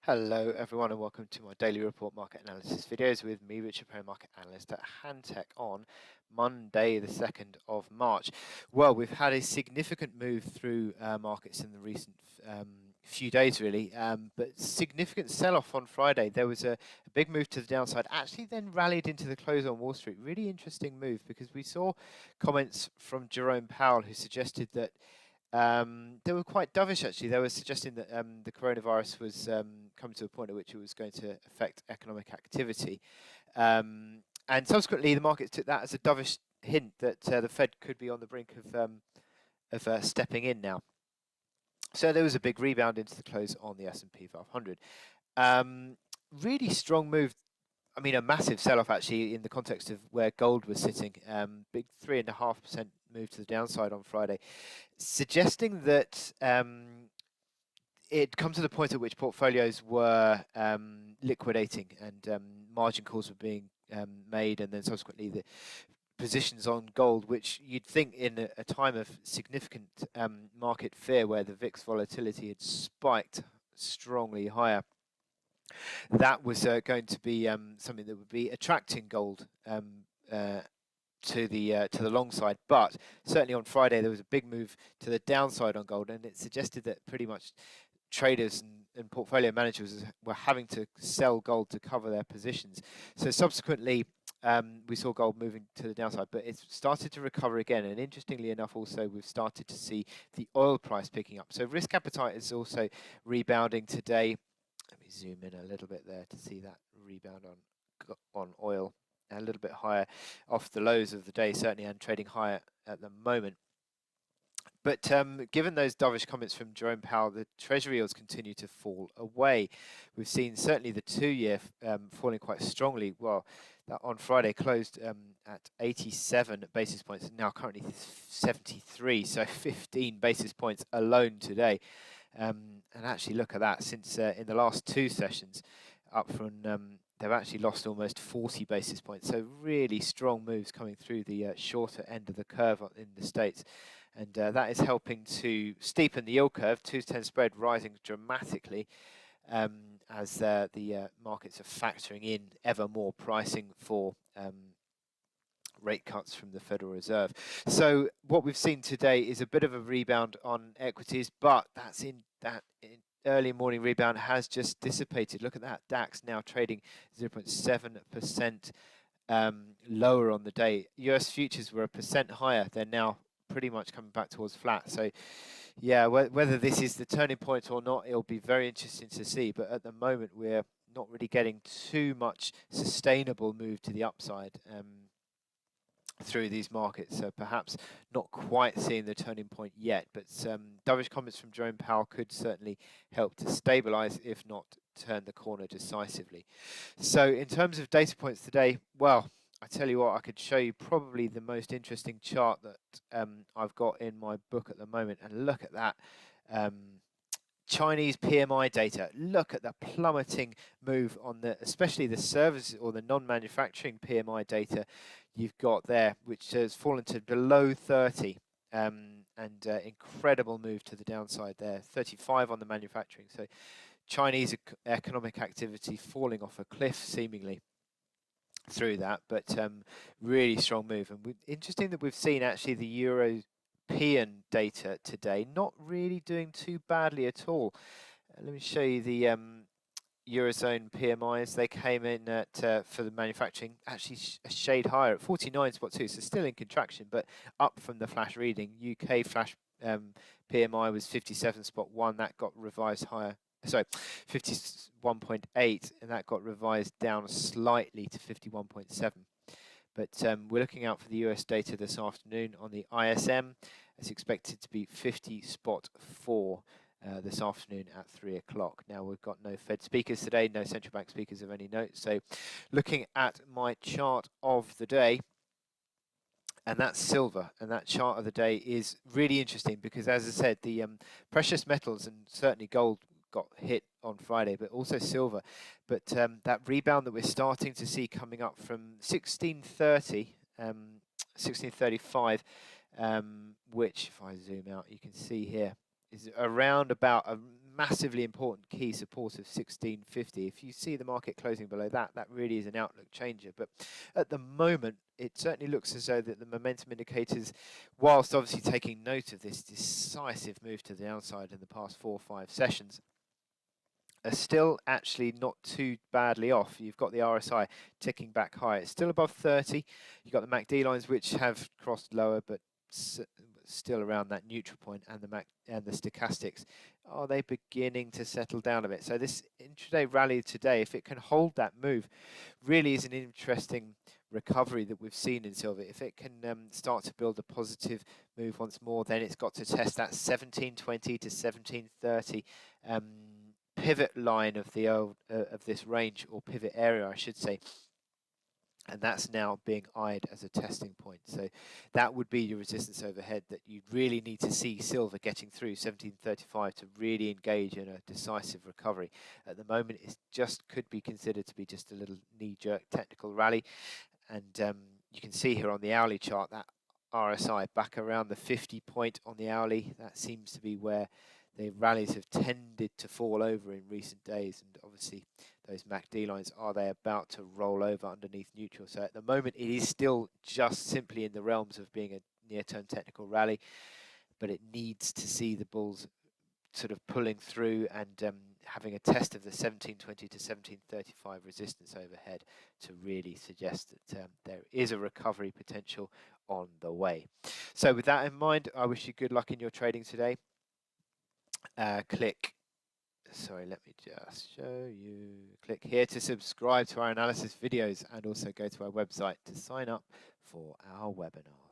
Hello everyone and welcome to my daily report market analysis videos with me, Richard Perry, market analyst at Hantec on Monday the 2nd of March. Well, we've had a significant move through markets in the recent few days really, but significant sell-off on Friday. There was a big move to the downside, actually then rallied into the close on Wall Street. Really interesting move because we saw comments from Jerome Powell who suggested that they were quite dovish actually. They were suggesting that the coronavirus was coming to a point at which it was going to affect economic activity. And subsequently, the markets took that as a dovish hint that the Fed could be on the brink of stepping in now. So there was a big rebound into the close on the S&P 500. Really strong move. I mean, a massive sell-off actually in the context of where gold was sitting. Big 3.5% move to the downside on Friday, suggesting that it come to the point at which portfolios were liquidating and margin calls were being made, and then subsequently the positions on gold, which you'd think in a time of significant market fear where the VIX volatility had spiked strongly higher, that was going to be something that would be attracting gold to the long side. But certainly on Friday there was a big move to the downside on gold, and it suggested that pretty much traders and portfolio managers were having to sell gold to cover their positions. So subsequently we saw gold moving to the downside, but it's started to recover again. And interestingly enough, also we've started to see the oil price picking up. So risk appetite is also rebounding today. Let me zoom in a little bit there to see that rebound on oil. A little bit higher off the lows of the day, certainly, and trading higher at the moment. But given those dovish comments from Jerome Powell, the Treasury yields continue to fall away. We've seen certainly the 2-year falling quite strongly. Well, that on Friday closed at 87 basis points, now currently 73, so 15 basis points alone today. And actually, look at that, since in the last 2 sessions, up from they've actually lost almost 40 basis points. So really strong moves coming through the shorter end of the curve in the States. And that is helping to steepen the yield curve. 2-10 spread rising dramatically as the markets are factoring in ever more pricing for rate cuts from the Federal Reserve. So what we've seen today is a bit of a rebound on equities, but that early morning rebound has just dissipated. Look at that, DAX now trading 0.7% lower on the day. US futures were 1% higher. They're now pretty much coming back towards flat. So yeah, whether this is the turning point or not, it'll be very interesting to see. But at the moment, we're not really getting too much sustainable move to the upside through these markets, so perhaps not quite seeing the turning point yet, but dovish comments from Jerome Powell could certainly help to stabilize, if not turn the corner decisively. So in terms of data points today, well, I tell you what, I could show you probably the most interesting chart that I've got in my book at the moment, and look at that. Chinese PMI data. Look at the plummeting move on especially the services or the non-manufacturing PMI data you've got there, which has fallen to below 30, and incredible move to the downside there. 35 on the manufacturing. So Chinese economic activity falling off a cliff seemingly through that, but really strong move. And interesting that we've seen actually the European data today not really doing too badly at all. Let me show you the Eurozone PMIs. They came in at for the manufacturing actually a shade higher at 49.2, so still in contraction, but up from the flash reading. UK flash PMI was 57.1. That got revised higher. Sorry, 51.8, and that got revised down slightly to 51.7. But we're looking out for the US data this afternoon on the ISM. It's expected to be 50.4 this afternoon at 3 o'clock. Now, we've got no Fed speakers today, no central bank speakers of any note. So looking at my chart of the day, and that's silver, and that chart of the day is really interesting because, as I said, the precious metals and certainly gold got hit on Friday, but also silver. But that rebound that we're starting to see coming up from 1630, 1635, which if I zoom out, you can see here, is around about a massively important key support of 1650. If you see the market closing below that, that really is an outlook changer. But at the moment, it certainly looks as though that the momentum indicators, whilst obviously taking note of this decisive move to the downside in the past 4 or 5 sessions, are still actually not too badly off. You've got the RSI ticking back high. It's still above 30. You've got the MACD lines, which have crossed lower, but still around that neutral point, and the stochastics, are they beginning to settle down a bit? So this intraday rally today, if it can hold that move, really is an interesting recovery that we've seen in silver. If it can start to build a positive move once more, then it's got to test that 1720 to 1730 pivot line of the of this range, or pivot area, I should say. And that's now being eyed as a testing point. So that would be your resistance overhead that you'd really need to see silver getting through 1735 to really engage in a decisive recovery. At the moment, it just could be considered to be just a little knee-jerk technical rally. And you can see here on the hourly chart that RSI back around the 50 point on the hourly. That seems to be where the rallies have tended to fall over in recent days, and obviously those MACD lines, are they about to roll over underneath neutral? So at the moment it is still just simply in the realms of being a near-term technical rally, but it needs to see the bulls sort of pulling through and having a test of the 1720 to 1735 resistance overhead to really suggest that there is a recovery potential on the way. So with that in mind, I wish you good luck in your trading today. Sorry, let me just show you. Click here to subscribe to our analysis videos, and also go to our website to sign up for our webinars.